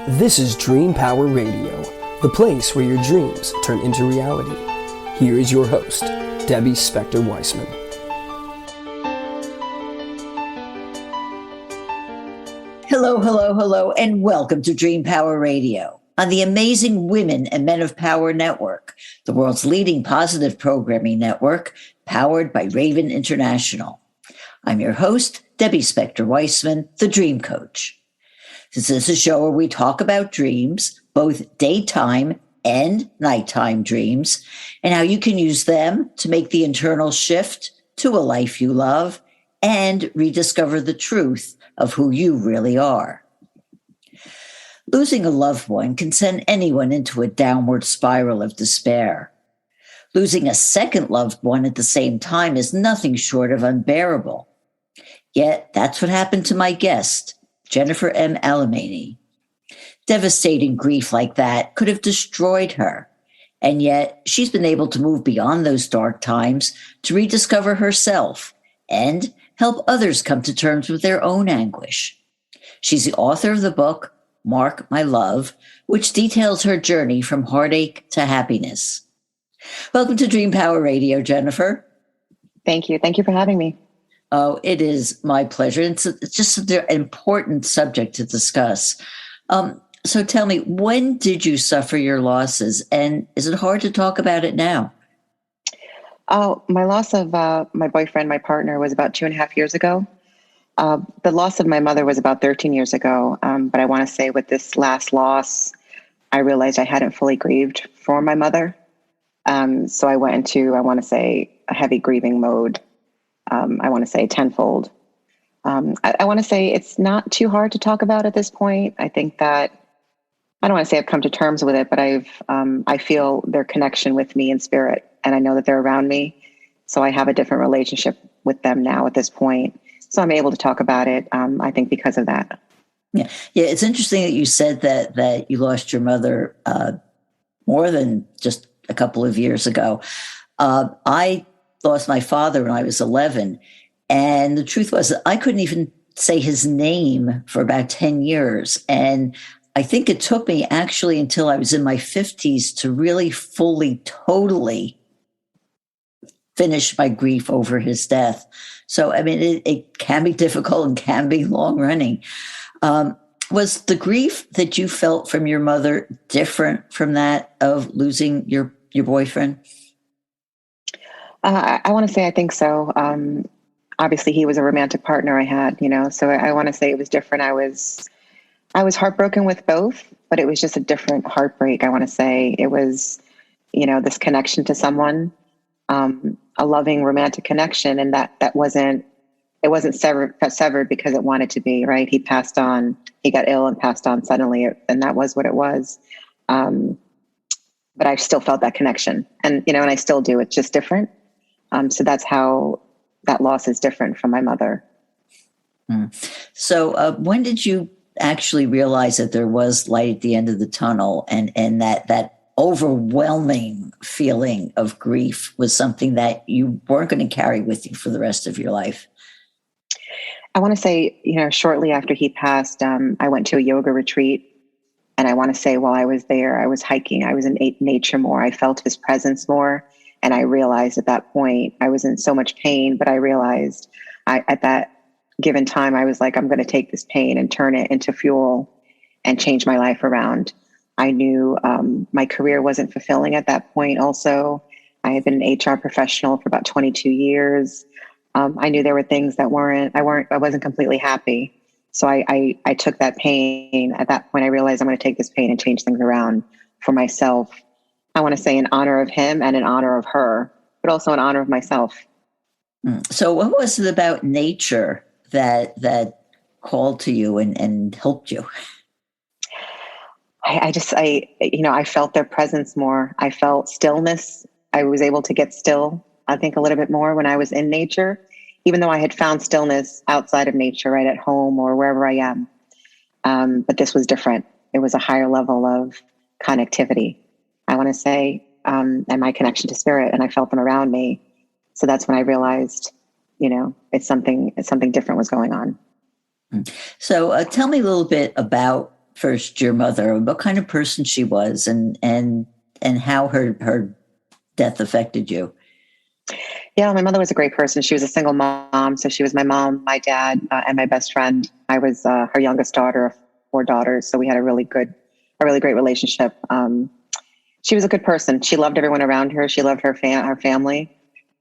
This is Dream Power Radio, the place where your dreams turn into reality. Here is your host, Debbie Spector-Weissman. Hello, hello, hello, and welcome to Dream Power Radio on the amazing Women and Men of Power Network, the world's leading positive programming network, powered by Raven International. I'm your host, Debbie Spector-Weissman, the Dream Coach. This is a show where we talk about dreams, both daytime and nighttime dreams, and how you can use them to make the internal shift to a life you love and rediscover the truth of who you really are. Losing a loved one can send anyone into a downward spiral of despair. Losing a second loved one at the same time is nothing short of unbearable. Yet that's what happened to my guest, Jennifer M. Alemany. Devastating grief like that could have destroyed her, and yet she's been able to move beyond those dark times to rediscover herself and help others come to terms with their own anguish. She's the author of the book, Mark My Love, which details her journey from heartache to happiness. Welcome to Dream Power Radio, Jennifer. Thank you. Thank you for having me. Oh, it is my pleasure. It's just an important subject to discuss. So tell me, when did you suffer your losses, and is it hard to talk about it now? Oh, my loss of my boyfriend, my partner, was about 2.5 years ago. The loss of my mother was about 13 years ago. But I want to say with this last loss, I realized I hadn't fully grieved for my mother. So I went into, I want to say, a heavy grieving mode. I want to say tenfold. I want to say it's not too hard to talk about at this point. I think that, I don't want to say I've come to terms with it, but I feel their connection with me in spirit, and I know that they're around me. So I have a different relationship with them now at this point. So I'm able to talk about it, I think, because of that. Yeah. It's interesting that you said that you lost your mother more than just a couple of years ago. I lost my father when I was 11. And the truth was that I couldn't even say his name for about 10 years. And I think it took me actually until I was in my 50s to really fully, totally finish my grief over his death. So, I mean, it can be difficult and can be long running. Was the grief that you felt from your mother different from that of losing your boyfriend? I want to say I think so. Obviously, he was a romantic partner I had, so I want to say it was different. I was heartbroken with both, but it was just a different heartbreak. I want to say it was, this connection to someone, a loving romantic connection, and it wasn't severed because it wanted to be, right? He passed on, he got ill and passed on suddenly, and that was what it was. But I still felt that connection, and I still do. It's just different. So that's how that loss is different from my mother. So when did you actually realize that there was light at the end of the tunnel, and that overwhelming feeling of grief was something that you weren't going to carry with you for the rest of your life? I want to say, shortly after he passed, I went to a yoga retreat. And I want to say while I was there, I was hiking. I was in nature more. I felt his presence more. And I realized at that point, I was in so much pain, but I realized at that given time, I was like, I'm going to take this pain and turn it into fuel and change my life around. I knew my career wasn't fulfilling at that point. Also, I had been an HR professional for about 22 years. I knew there were things that I wasn't completely happy. So I took that pain. At that point, I realized I'm going to take this pain and change things around for myself. I want to say in honor of him and in honor of her, but also in honor of myself. So what was it about nature that called to you and helped you? I felt their presence more. I felt stillness. I was able to get still, I think, a little bit more when I was in nature, even though I had found stillness outside of nature, right at home or wherever I am. But this was different. It was a higher level of connectivity, I want to say, and my connection to spirit, and I felt them around me. So that's when I realized, it's something different was going on. So tell me a little bit about first your mother, what kind of person she was, and how her death affected you. Yeah, my mother was a great person. She was a single mom. So she was my mom, my dad, and my best friend. I was her youngest daughter of 4 daughters. So we had a really great relationship. She was a good person. She loved everyone around her. She loved her family.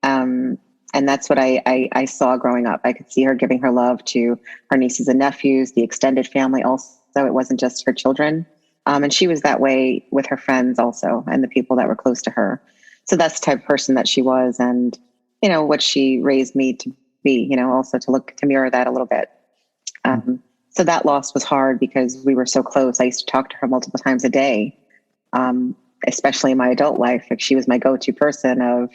And that's what I saw growing up. I could see her giving her love to her nieces and nephews, the extended family also. It wasn't just her children. And she was that way with her friends also, and the people that were close to her. So that's the type of person that she was. And, what she raised me to be, also to mirror that a little bit. So that loss was hard because we were so close. I used to talk to her multiple times a day, especially in my adult life. Like, she was my go-to person of,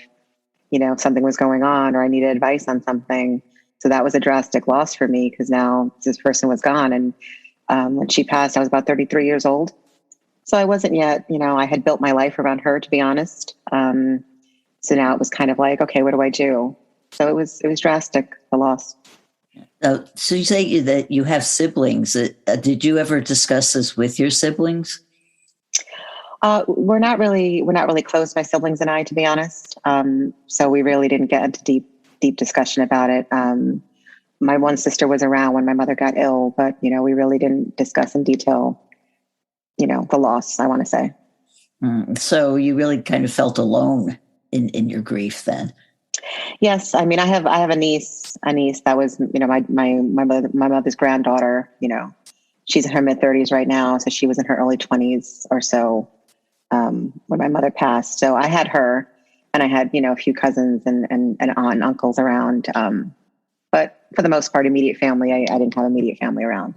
if something was going on or I needed advice on something. So that was a drastic loss for me because now this person was gone. And when she passed, I was about 33 years old. So I wasn't yet, I had built my life around her, to be honest. So now it was kind of like, okay, what do I do? So it was drastic, the loss. So you say that you have siblings. Did you ever discuss this with your siblings? We're not really close, my siblings and I, to be honest. So we really didn't get into deep discussion about it. My one sister was around when my mother got ill, but, we really didn't discuss in detail, the loss, I want to say. So you really kind of felt alone in your grief then. Yes. I mean, I have a niece that was, my mother's granddaughter. She's in her mid-30s right now. So she was in her early 20s or so when my mother passed. So I had her, and I had, a few cousins and aunt and uncles around. But for the most part, immediate family, I didn't have immediate family around.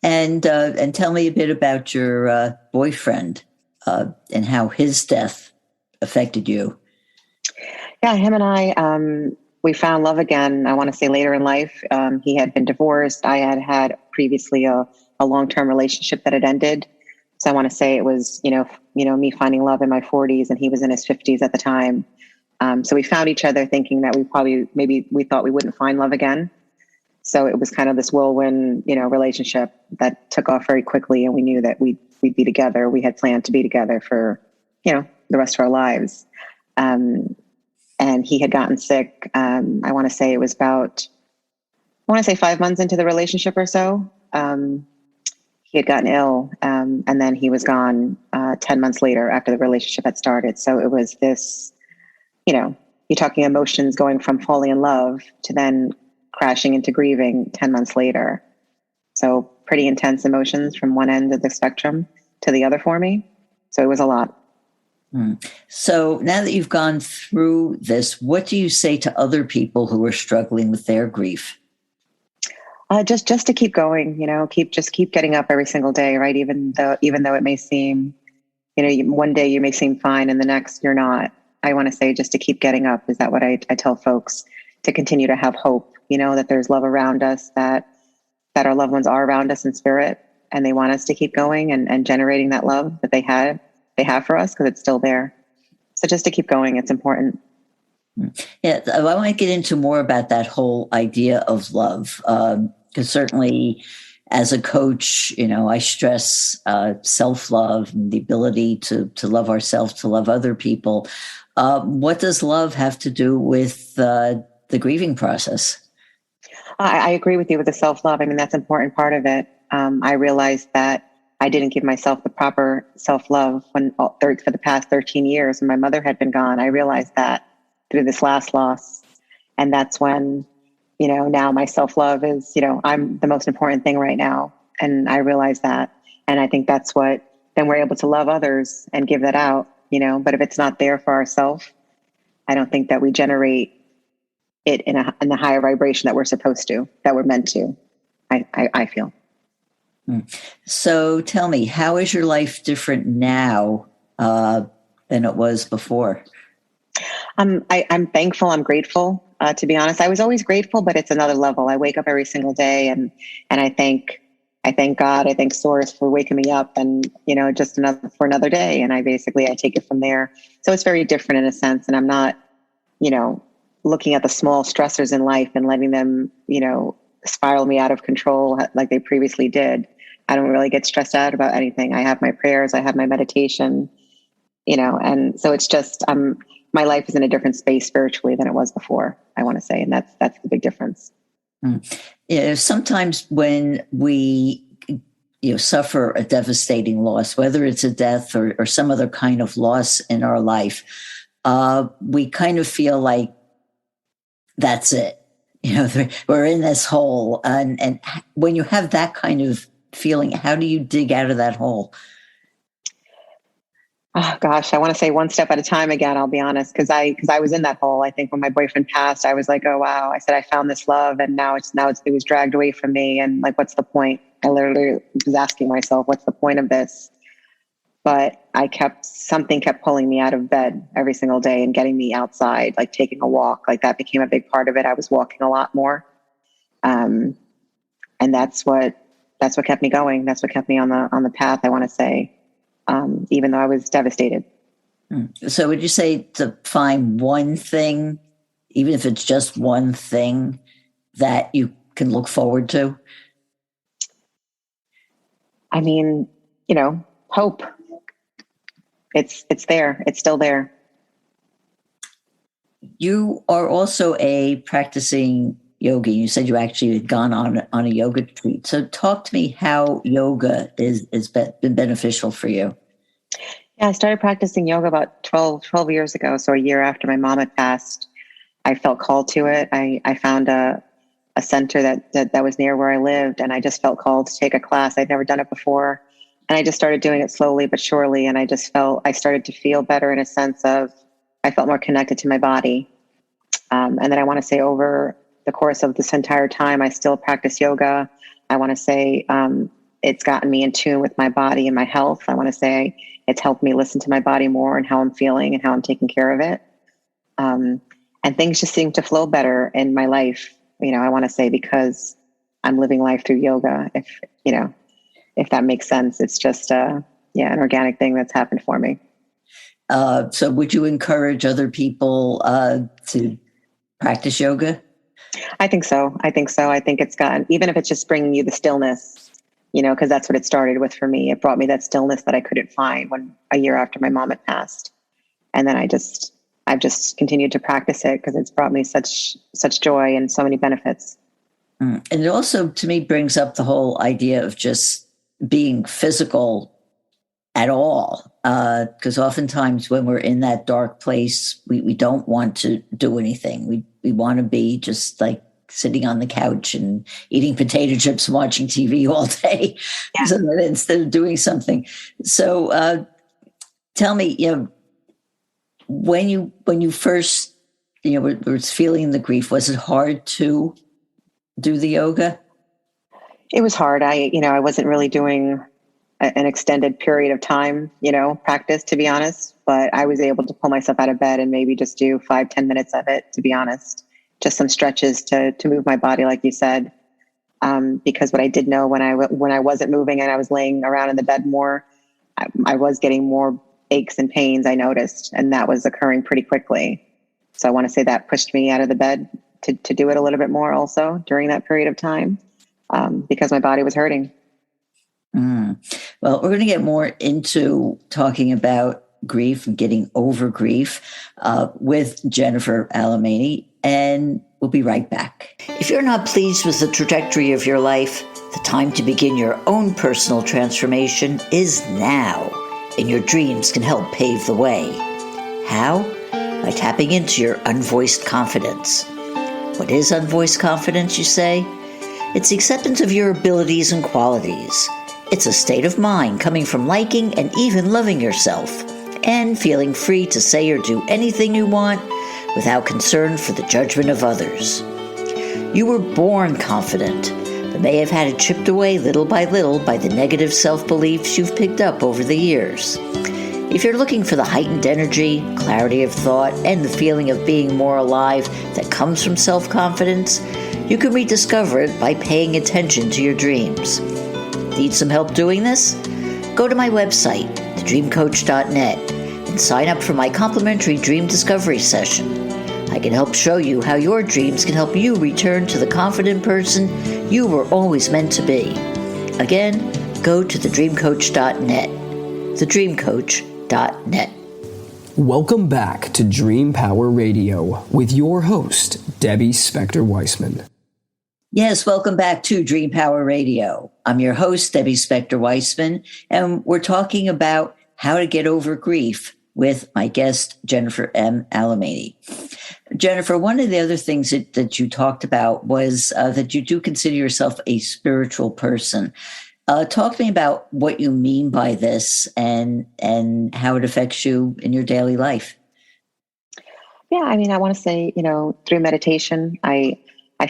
And tell me a bit about your boyfriend and how his death affected you. Yeah, him and I, we found love again. I want to say later in life. He had been divorced. I had previously a long-term relationship that had ended. So I want to say it was, me finding love in my 40s, and he was in his 50s at the time. So we found each other thinking that we thought we wouldn't find love again. So it was kind of this whirlwind, relationship that took off very quickly, and we knew that we'd be together. We had planned to be together for, the rest of our lives. And he had gotten sick. I want to say it was about, 5 months into the relationship or so. He had gotten ill, and then he was gone 10 months later after the relationship had started. So it was this, you're talking emotions going from falling in love to then crashing into grieving 10 months later. So pretty intense emotions from one end of the spectrum to the other for me. So it was a lot. So now that you've gone through this, what do you say to other people who are struggling with their grief? Just to keep going, keep getting up every single day, right? Even though it may seem, one day you may seem fine and the next you're not. I want to say just to keep getting up. Is that what I tell folks? To continue to have hope, that there's love around us, that our loved ones are around us in spirit, and they want us to keep going and generating that love that they have for us, because it's still there. So just to keep going, it's important. Yeah, I want to get into more about that whole idea of love, because certainly as a coach, I stress self-love and the ability to love ourselves, to love other people. What does love have to do with the grieving process? I agree with you with the self-love. I mean, that's an important part of it. I realized that I didn't give myself the proper self-love for the past 13 years when my mother had been gone. I realized that through this last loss. And that's when, now my self-love is, I'm the most important thing right now. And I realize that. And I think that's what, then we're able to love others and give that out, but if it's not there for ourselves, I don't think that we generate it in the higher vibration that we're supposed to, that we're meant to, I feel. So tell me, how is your life different now than it was before? I'm thankful. I'm grateful. To be honest, I was always grateful, but it's another level. I wake up every single day and I thank God, I thank Source for waking me up and, just for another day. And I take it from there. So it's very different in a sense. And I'm not, looking at the small stressors in life and letting them, spiral me out of control like they previously did. I don't really get stressed out about anything. I have my prayers, I have my meditation, and so it's just, my life is in a different space spiritually than it was before, I want to say. And that's the big difference. Sometimes when we suffer a devastating loss, whether it's a death or some other kind of loss in our life, we kind of feel like that's it. We're in this hole. And when you have that kind of feeling, how do you dig out of that hole? Oh gosh, I want to say one step at a time again, I'll be honest, because I was in that hole. I think when my boyfriend passed, I was like, oh wow. I said I found this love, and it was dragged away from me, and like, what's the point? I literally was asking myself, what's the point of this? But something kept pulling me out of bed every single day and getting me outside, like taking a walk. Like that became a big part of it. I was walking a lot more. And that's what kept me going. That's what kept me on the path, I want to say. Even though I was devastated. So would you say to find one thing, even if it's just one thing, that you can look forward to? I mean, hope. It's there. It's still there. You are also a practicing yogi. You said you actually had gone on a yoga retreat. So talk to me how yoga is been beneficial for you. Yeah, I started practicing yoga about 12 years ago. So a year after my mom had passed, I felt called to it. I found a center that was near where I lived, and I just felt called to take a class. I'd never done it before. And I just started doing it slowly but surely. And I started to feel better in a sense of, I felt more connected to my body. And then I want to say over the course of this entire time, I still practice yoga. I want to say it's gotten me in tune with my body and my health. I want to say it's helped me listen to my body more and how I'm feeling and how I'm taking care of it. And things just seem to flow better in my life. I want to say because I'm living life through yoga. If that makes sense, it's just an organic thing that's happened for me. So would you encourage other people to practice yoga? I think so. I think it's gotten, even if it's just bringing you the stillness, because that's what it started with for me. It brought me that stillness that I couldn't find a year after my mom had passed. And then I've just continued to practice it because it's brought me such joy and so many benefits. And it also, to me, brings up the whole idea of just being physical at all. Because oftentimes when we're in that dark place, we don't want to do anything. We want to be just like sitting on the couch and eating potato chips and watching TV all day. Yeah. So instead of doing something. So tell me, when you first, was feeling the grief, was it hard to do the yoga? It was hard. I wasn't really doing an extended period of time, practice, to be honest, but I was able to pull myself out of bed and maybe just do 5-10 minutes of it, to be honest, just some stretches to move my body, like you said. Because what I did know when I wasn't moving and I was laying around in the bed more, I was getting more aches and pains, I noticed, and that was occurring pretty quickly. So I want to say that pushed me out of the bed to do it a little bit more also during that period of time, because my body was hurting. Well, we're going to get more into talking about grief and getting over grief with Jennifer Alemany, and we'll be right back. If you're not pleased with the trajectory of your life, the time to begin your own personal transformation is now, and your dreams can help pave the way. How? By tapping into your unvoiced confidence. What is unvoiced confidence, you say? It's the acceptance of your abilities and qualities. It's a state of mind coming from liking and even loving yourself, and feeling free to say or do anything you want without concern for the judgment of others. You were born confident, but may have had it chipped away little by the negative self-beliefs you've picked up over the years. If you're looking for the heightened energy, clarity of thought, and the feeling of being more alive that comes from self-confidence, you can rediscover it by paying attention to your dreams. Need some help doing this? Go to my website, thedreamcoach.net, and sign up for my complimentary dream discovery session. I can help show you how your dreams can help you return to the confident person you were always meant to be. Again, go to thedreamcoach.net. Thedreamcoach.net. Welcome back to Dream Power Radio with your host, Debbie Spector-Weissman. Yes, welcome back to Dream Power Radio. I'm your host, Debbie Spector-Weissman, and we're talking about how to get over grief with my guest, Jennifer M. Alemany. Jennifer, one of the other things that you talked about was that you do consider yourself a spiritual person. Talk to me about what you mean by this and how it affects you in your daily life. Yeah, I mean, I want to say, through meditation, I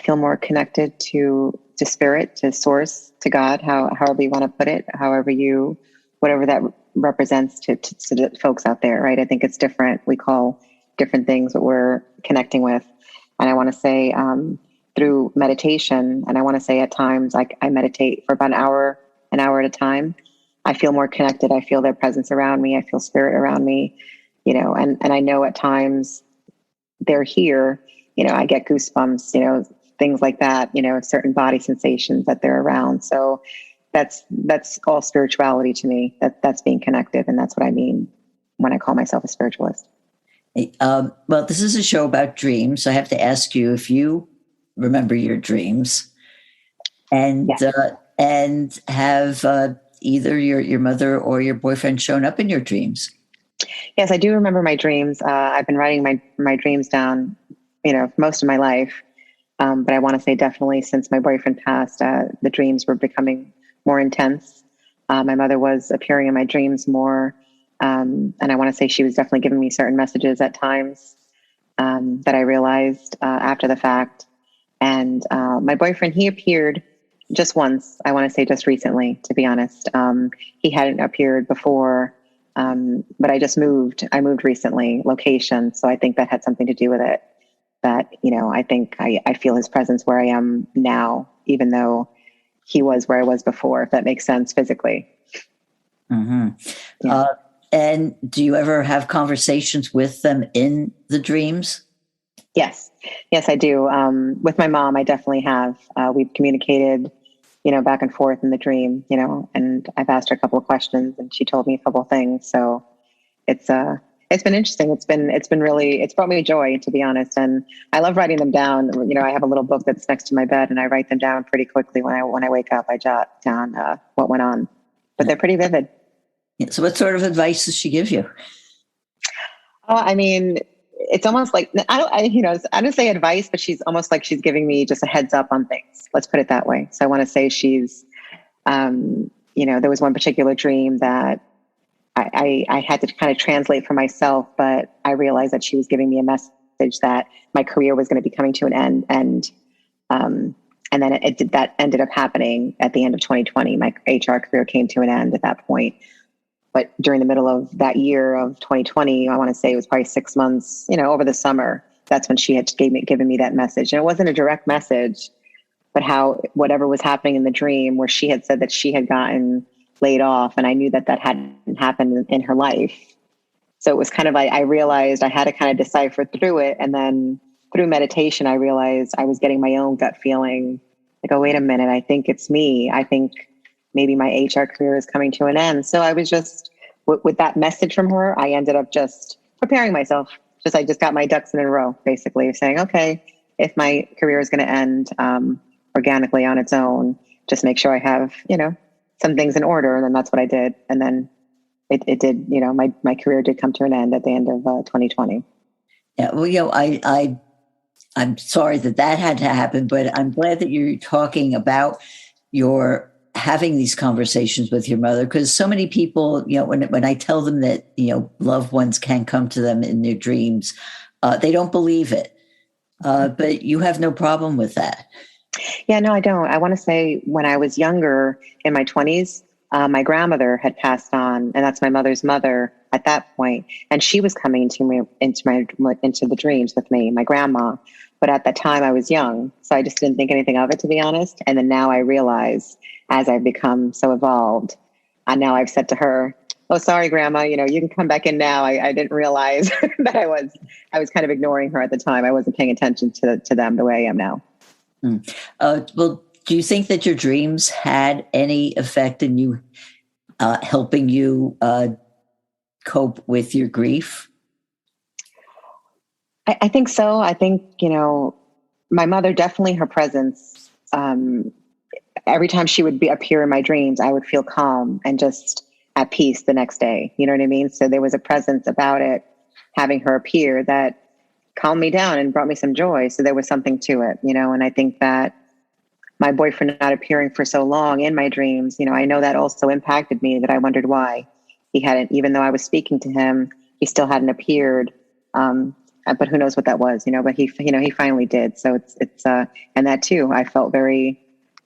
feel more connected to spirit, to source, to God, however you want to put it, whatever that represents to the folks out there, right? I think it's different. We call different things what we're connecting with. And I want to say through meditation, and I want to say at times, like I meditate for about an hour at a time, I feel more connected. I feel their presence around me. I feel spirit around me, and I know at times they're here, I get goosebumps, things like that, certain body sensations that they're around. So that's all spirituality to me. That's being connected. And that's what I mean when I call myself a spiritualist. Well, this is a show about dreams. So I have to ask you if you remember your dreams and, Yes. And have either your mother or your boyfriend shown up in your dreams. Yes, I do remember my dreams. I've been writing my dreams down, most of my life. But I want to say definitely since my boyfriend passed, the dreams were becoming more intense. My mother was appearing in my dreams more. And I want to say she was definitely giving me certain messages at times that I realized after the fact. And my boyfriend, he appeared just once. I want to say just recently, to be honest. He hadn't appeared before, but I just moved. I moved recently, location. So I think that had something to do with it. That, I think I feel his presence where I am now, even though he was where I was before, if that makes sense physically. Mm-hmm. Yeah. And do you ever have conversations with them in the dreams? Yes, I do. With my mom, I definitely have. We've communicated, back and forth in the dream, and I've asked her a couple of questions and she told me a couple of things. So it's been interesting. It's brought me joy, to be honest. And I love writing them down. I have a little book that's next to my bed and I write them down pretty quickly. When I wake up, I jot down what went on, but they're pretty vivid. Yeah, so what sort of advice does she give you? I mean, it's almost like, I don't say advice, but she's almost like she's giving me just a heads up on things. Let's put it that way. So I want to say she's, there was one particular dream that I had to kind of translate for myself, but I realized that she was giving me a message that my career was going to be coming to an end. And then that ended up happening at the end of 2020. My HR career came to an end at that point. But during the middle of that year of 2020, I want to say it was probably 6 months, over the summer, that's when she had given me that message. And it wasn't a direct message, but whatever was happening in the dream where she had said that she had gotten laid off. And I knew that hadn't happened in her life. So it was kind of, I realized I had to kind of decipher through it. And then through meditation, I realized I was getting my own gut feeling. Like, oh, wait a minute. I think it's me. I think maybe my HR career is coming to an end. So I was just, with that message from her, I ended up just preparing myself. I just got my ducks in a row, basically saying, okay, if my career is going to end organically on its own, just make sure I have, some things in order. And then that's what I did. And then it did, my career did come to an end at the end of 2020. Yeah. Well, I'm sorry that had to happen, but I'm glad that you're talking about your having these conversations with your mother, because so many people, when I tell them that, loved ones can come to them in their dreams, they don't believe it. But you have no problem with that. Yeah, no, I don't. I want to say when I was younger in my 20s, my grandmother had passed on, and that's my mother's mother at that point. And she was coming to me into the dreams with me, my grandma. But at that time I was young, so I just didn't think anything of it, to be honest. And then now I realize, as I've become so evolved, and now I've said to her, "Oh, sorry, Grandma. You can come back in now. I didn't realize that I was kind of ignoring her at the time. I wasn't paying attention to them the way I am now." Well, do you think that your dreams had any effect in you, helping you cope with your grief? I think so. I think, my mother, definitely her presence. Every time she would appear in my dreams, I would feel calm and just at peace the next day. You know what I mean? So there was a presence about it, having her appear, that calmed me down and brought me some joy. So there was something to it, and I think that my boyfriend not appearing for so long in my dreams, I know that also impacted me, that I wondered why he hadn't, even though I was speaking to him, he still hadn't appeared. But who knows what that was, but he finally did. So it's and that too, I felt very,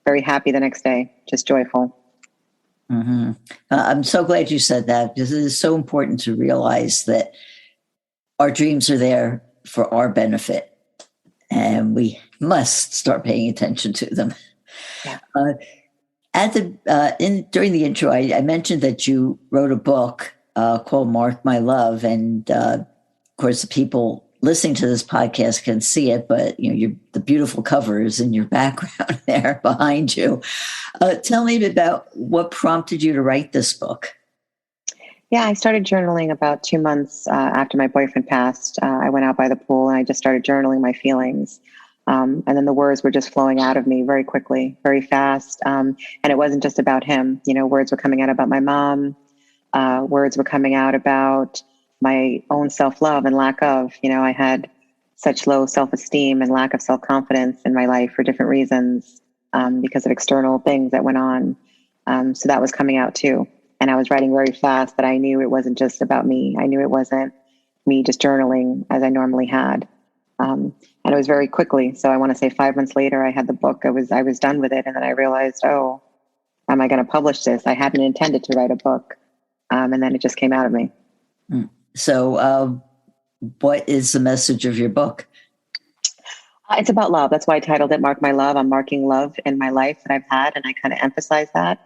very happy the next day, just joyful. Mm-hmm. I'm so glad you said that, because it is so important to realize that our dreams are there for our benefit, and we must start paying attention to them. Yeah. During the intro, I mentioned that you wrote a book called "Mark My Love," and of course, the people listening to this podcast can see it, but the beautiful cover is in your background there behind you. Tell me about what prompted you to write this book. Yeah, I started journaling about 2 months after my boyfriend passed. I went out by the pool and I just started journaling my feelings. And then the words were just flowing out of me very quickly, very fast. And it wasn't just about him. Words were coming out about my mom. Words were coming out about my own self-love and lack of. I had such low self-esteem and lack of self-confidence in my life for different reasons, because of external things that went on. So that was coming out too. And I was writing very fast, that I knew it wasn't just about me. I knew it wasn't me just journaling as I normally had. And it was very quickly. So I want to say 5 months later, I had the book. I was done with it. And then I realized, oh, am I going to publish this? I hadn't intended to write a book. And then it just came out of me. So what is the message of your book? It's about love. That's why I titled it Mark My Love. I'm marking love in my life that I've had. And I kind of emphasize that.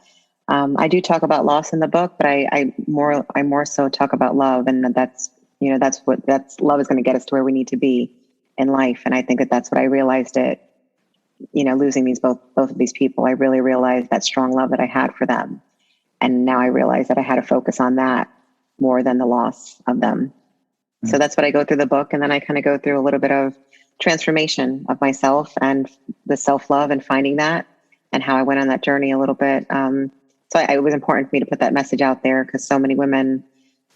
I do talk about loss in the book, but I more so talk about love. And that's love is going to get us to where we need to be in life. And I think that's what I realized losing both of these people. I really realized that strong love that I had for them. And now I realize that I had to focus on that more than the loss of them. Mm-hmm. So that's what I go through the book. And then I kind of go through a little bit of transformation of myself and the self-love and finding that, and how I went on that journey a little bit. So it was important for me to put that message out there, because so many women,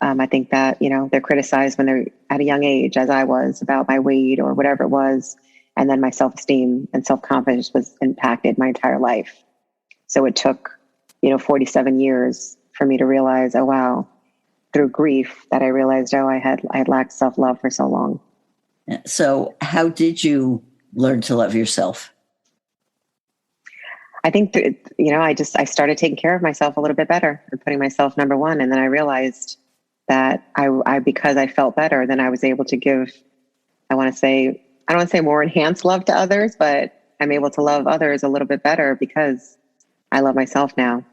I think that, they're criticized when they're at a young age, as I was, about my weight or whatever it was. And then my self-esteem and self-confidence was impacted my entire life. So it took, 47 years for me to realize, oh, wow, through grief, that I realized, I had lacked self-love for so long. So how did you learn to love yourself? I think, I started taking care of myself a little bit better and putting myself number one. And then I realized that because I felt better, then I was able to give, I don't want to say more enhanced love to others, but I'm able to love others a little bit better because I love myself now.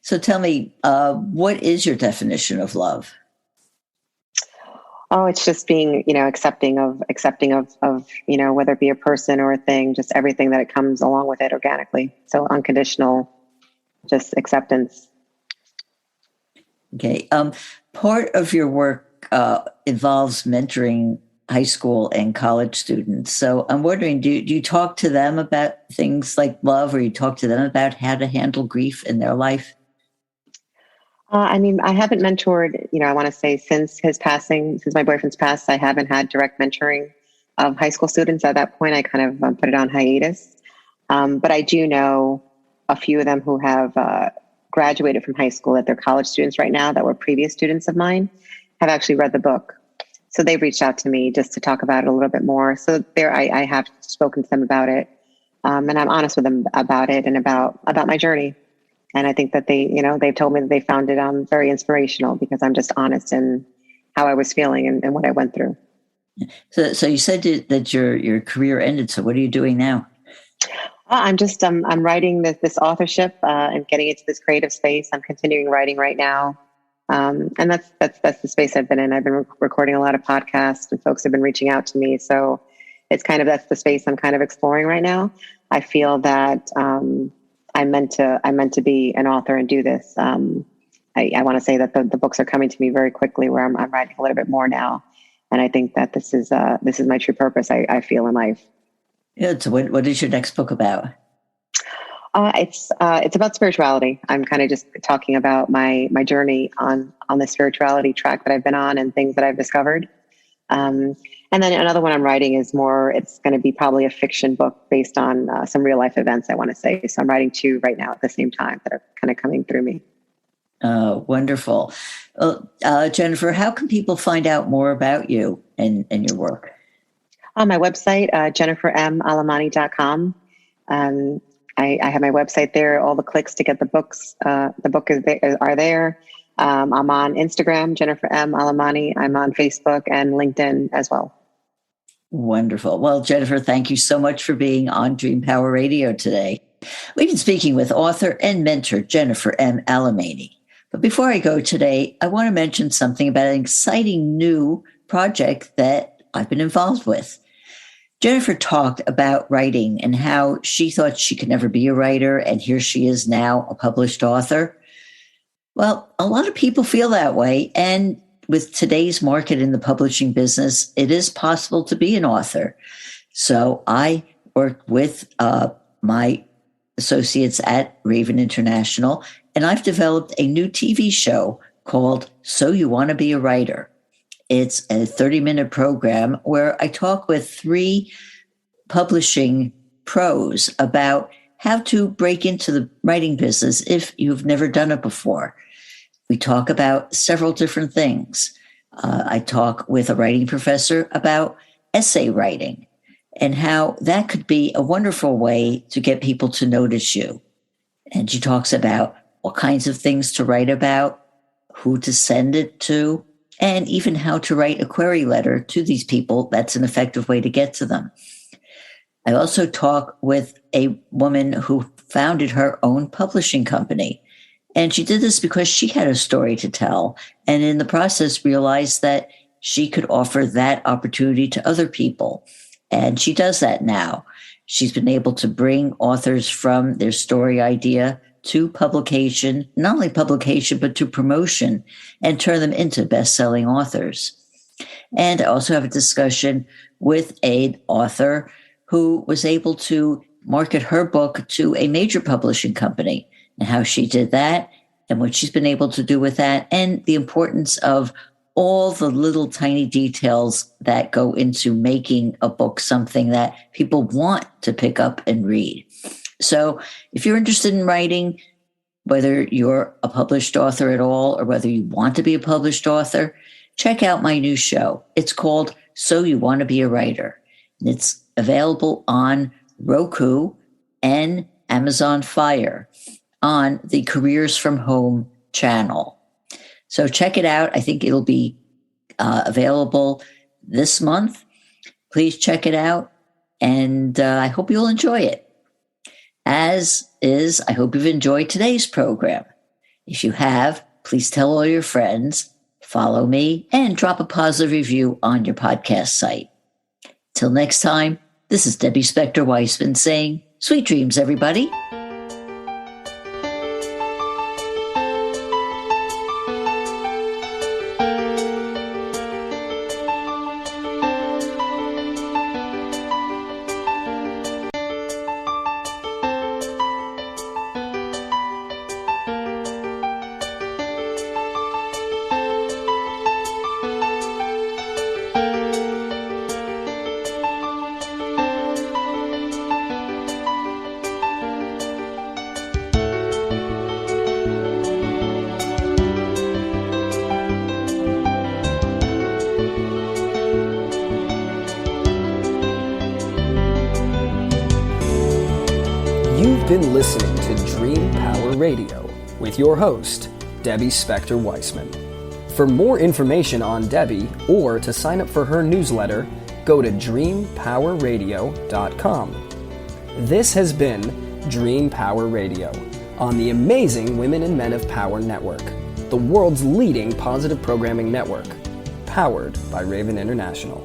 So tell me, what is your definition of love? Oh, it's just being, accepting of, whether it be a person or a thing, just everything that it comes along with it organically. So unconditional, just acceptance. Okay. Part of your work involves mentoring high school and college students. So I'm wondering, do you talk to them about things like love, or you talk to them about how to handle grief in their life? I haven't mentored, I want to say since my boyfriend's passed, I haven't had direct mentoring of high school students. At that point, I kind of put it on hiatus. But I do know a few of them who have graduated from high school, that they're college students right now, that were previous students of mine, have actually read the book. So they've reached out to me just to talk about it a little bit more. So I have spoken to them about it. And I'm honest with them about it and about my journey. And I think that they've told me that they found it very inspirational, because I'm just honest in how I was feeling and what I went through. So you said that your career ended. So what are you doing now? I'm writing this authorship and getting into this creative space. I'm continuing writing right now. And that's the space I've been in. I've been recording a lot of podcasts, and folks have been reaching out to me. So it's that's the space I'm kind of exploring right now. I feel that I meant to be an author and do this. I want to say that the books are coming to me very quickly, where I'm writing a little bit more now, and I think that this is my true purpose. I feel in life. Yeah. So what is your next book about? It's about spirituality. I'm kind of just talking about my journey on the spirituality track that I've been on and things that I've discovered. And then another one I'm writing is it's going to be probably a fiction book based on some real life events, I want to say. So I'm writing two right now at the same time that are kind of coming through me. Wonderful. Jennifer, how can people find out more about you and your work? On my website, jennifermalemany.com. I have my website there, all the clicks to get the books. The book are there. I'm on Instagram, Jennifer M. Alemany. I'm on Facebook and LinkedIn as well. Wonderful. Well, Jennifer, thank you so much for being on Dream Power Radio today. We've been speaking with author and mentor Jennifer M. Alemany. But before I go today, I want to mention something about an exciting new project that I've been involved with. Jennifer talked about writing and how she thought she could never be a writer, and here she is now, a published author. Well, a lot of people feel that way, and with today's market in the publishing business, it is possible to be an author. So I worked with my associates at Raven International, and I've developed a new TV show called So You Want to Be a Writer. It's a 30-minute program where I talk with 3 publishing pros about how to break into the writing business if you've never done it before. We talk about several different things. I talk with a writing professor about essay writing and how that could be a wonderful way to get people to notice you. And she talks about what kinds of things to write about, who to send it to, and even how to write a query letter to these people. That's an effective way to get to them. I also talk with a woman who founded her own publishing company. And she did this because she had a story to tell, and in the process realized that she could offer that opportunity to other people. And she does that now. She's been able to bring authors from their story idea to publication, not only publication, but to promotion, and turn them into best-selling authors. And I also have a discussion with an author who was able to market her book to a major publishing company, and how she did that and what she's been able to do with that, and the importance of all the little tiny details that go into making a book something that people want to pick up and read. So if you're interested in writing, whether you're a published author at all or whether you want to be a published author, check out my new show. It's called So You Want to Be a Writer. And it's available on Roku and Amazon Fire on the Careers from Home channel. So check it out. I think it'll be available this month. Please check it out. And I hope you'll enjoy it. As is, I hope you've enjoyed today's program. If you have, please tell all your friends, follow me, and drop a positive review on your podcast site. Till next time, this is Debbie Spector-Weissman saying, sweet dreams, everybody. You've been listening to Dream Power Radio with your host, Debbie Spector-Weissman. For more information on Debbie or to sign up for her newsletter, go to dreampowerradio.com. This has been Dream Power Radio on the amazing Women and Men of Power Network, the world's leading positive programming network, powered by Raven International.